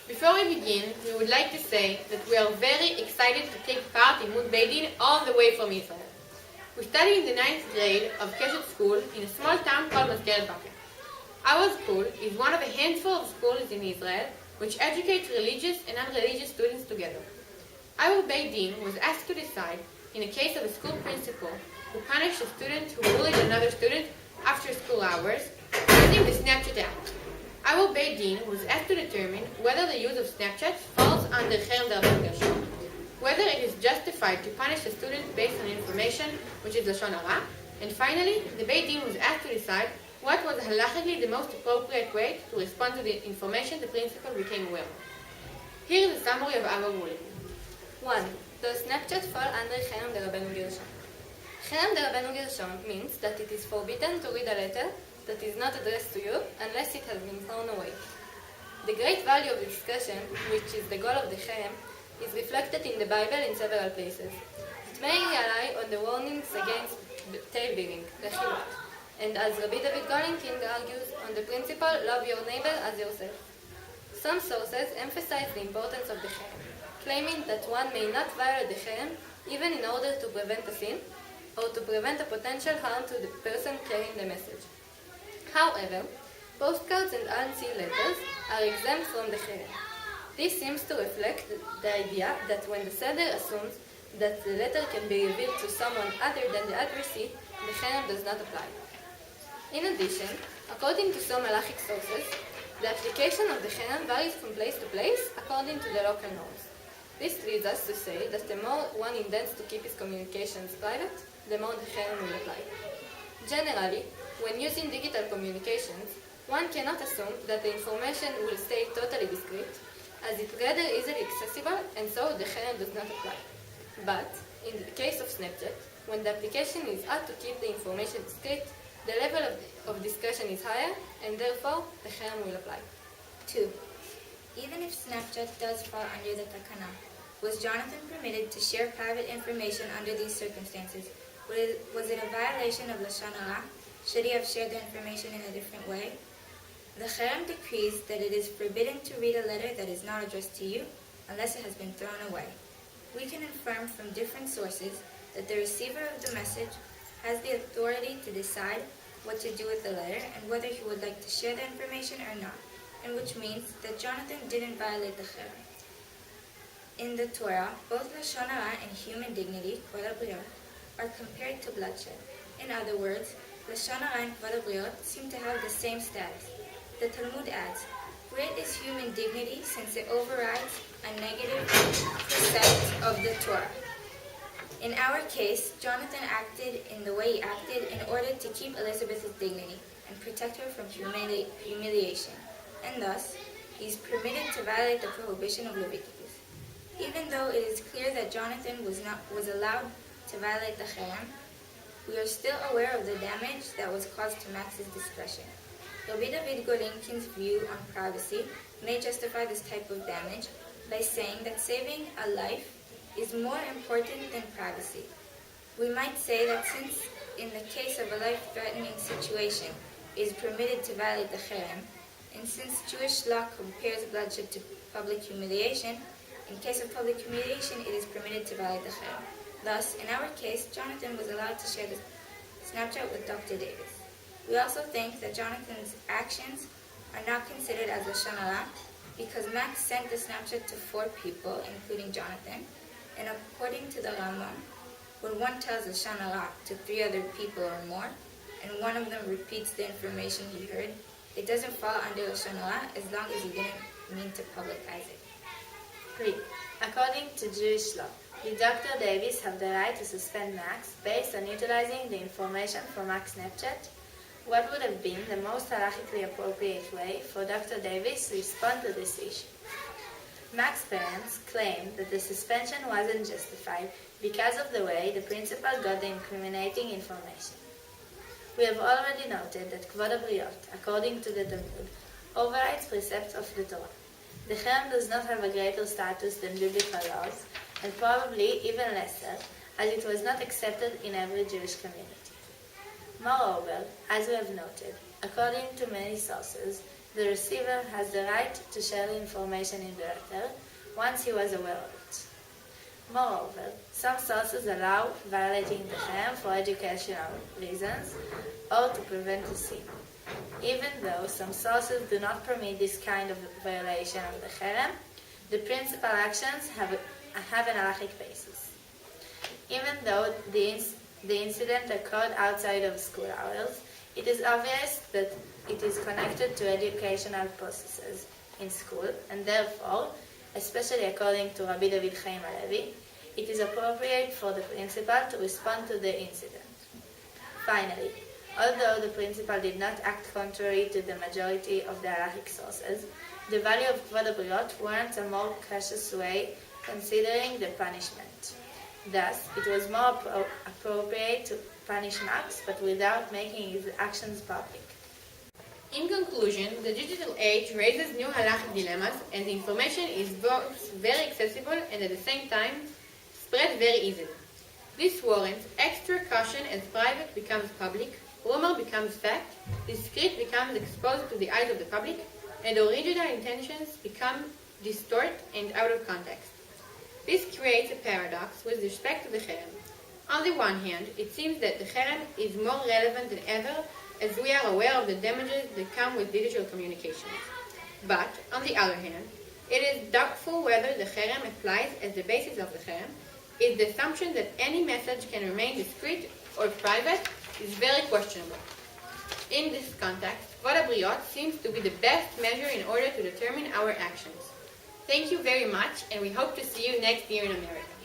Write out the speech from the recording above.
Before we begin, we would like to say that we are very excited to take part in Moot Beit all the way from Israel. We study in the 9th grade of Keshet school in a small town called Mazkeret, Batya. Our school is one of a handful of schools in Israel which educate religious and non-religious students together. Our Beit was asked to decide in a case of a school principal who punished a student who bullied another student after school hours using the Snapchat app. Our Beit was asked to determine whether the use of Snapchat falls under Cherem Derabban Gershon, whether it is justified to punish a student based on information, which is Lashon Hara, and finally, the Beit was asked to decide what was halachically the most appropriate way to respond to the information the principal became aware of. Here is a summary of our ruling. 1. Does Snapchat fall under Cherem Derabban Gershon? Cherem Derabban Gershon means that it is forbidden to read a letter that is not addressed to you unless it has been thrown away. The great value of the discussion, which is the goal of the Cherem, is reflected in the Bible in several places. It may rely on the warnings against tale-bearing, Lechilot, and as Rabbi David Golinkin argues, on the principle, love your neighbor as yourself. Some sources emphasize the importance of the Cherem, claiming that one may not violate the Cherem even in order to prevent a sin, or to prevent a potential harm to the person carrying the message. However, postcards and unsealed letters are exempt from the Cherem. This seems to reflect the idea that when the sender assumes that the letter can be revealed to someone other than the addressee, the Cherem does not apply. In addition, according to some halachic sources, the application of the Cherem varies from place to place according to the local norms. This leads us to say that the more one intends to keep his communications private, the more the Cherem will apply. Generally, when using digital communications, one cannot assume that the information will stay totally discreet, as it rather easily accessible, and so the Cherem does not apply. But, in the case of Snapchat, when the application is asked to keep the information discreet, the level of discussion is higher, and therefore the Cherem will apply. 2. Even if Snapchat does fall under the Takana, was Jonathan permitted to share private information under these circumstances? Was it a violation of Lashon Hara? Should he have shared the information in a different way? The Cherem decrees that it is forbidden to read a letter that is not addressed to you unless it has been thrown away. We can infer from different sources that the receiver of the message has the authority to decide what to do with the letter and whether he would like to share the information or not, and which means that Jonathan didn't violate the Cherem. In the Torah, both Lashon Hara and human dignity, Kvod HaBriot, are compared to bloodshed. In other words, Lashon Hara and Kvod HaBriot seem to have the same status. The Talmud adds, great is human dignity since it overrides a negative precept of the Torah. In our case, Jonathan acted in the way he acted in order to keep Elizabeth's dignity and protect her from humiliation, and thus, he is permitted to violate the prohibition of Leviticus. Even though it is clear that Jonathan was allowed to violate the Cherem, we are still aware of the damage that was caused to Max's discretion. Rabbi David Golinkin's view on privacy may justify this type of damage by saying that saving a life is more important than privacy. We might say that since in the case of a life-threatening situation it is permitted to violate the Cherem, and since Jewish law compares bloodshed to public humiliation, in case of public humiliation it is permitted to violate the Cherem. Thus, in our case, Jonathan was allowed to share the Snapchat with Dr. Davis. We also think that Jonathan's actions are not considered as Lashon Hara because Max sent the Snapchat to 4 people, including Jonathan, and according to the Rambam, when one tells Lashon Hara to 3 other people or more, and one of them repeats the information he heard, it doesn't fall under Lashon Hara as long as he didn't mean to publicize it. 3. According to Jewish law, did Dr. Davis have the right to suspend Max based on utilizing the information from Max's Snapchat? What would have been the most halachically appropriate way for Dr. Davis to respond to this issue? Max's parents claimed that the suspension wasn't justified because of the way the principal got the incriminating information. We have already noted that Kvod HaBriot, according to the Talmud, overrides precepts of the Torah. The Cherem does not have a greater status than biblical laws, and probably even lesser, as it was not accepted in every Jewish community. Moreover, as we have noted, according to many sources, The receiver has the right to share the information in the letter once he was aware of it. Moreover, some sources allow violating the cherem for educational reasons or to prevent a sin. Even though some sources do not permit this kind of violation of the cherem, the principal actions have an halachic basis. Even though the incident occurred outside of school hours, it is obvious that it is connected to educational processes in school, and therefore, especially according to Rabbi David Chaim Halevi, it is appropriate for the principal to respond to the incident. Finally, although the principal did not act contrary to the majority of the halachic sources, the value of Kvod HaBriot warrants a more cautious way considering the punishment. Thus, it was more appropriate to punish Max, but without making his actions public. In conclusion, the digital age raises new halachic dilemmas, and the information is both very accessible and at the same time spread very easily. This warrants extra caution as private becomes public, rumor becomes fact, discreet becomes exposed to the eyes of the public, and original intentions become distorted and out of context. This creates a paradox with respect to the cherem. On the one hand, it seems that the cherem is more relevant than ever as we are aware of the damages that come with digital communications. But, on the other hand, it is doubtful whether the cherem applies as the basis of the cherem, is the assumption that any message can remain discreet or private is very questionable. In this context, Kvod HaBriot seems to be the best measure in order to determine our actions. Thank you very much, and we hope to see you next year in America.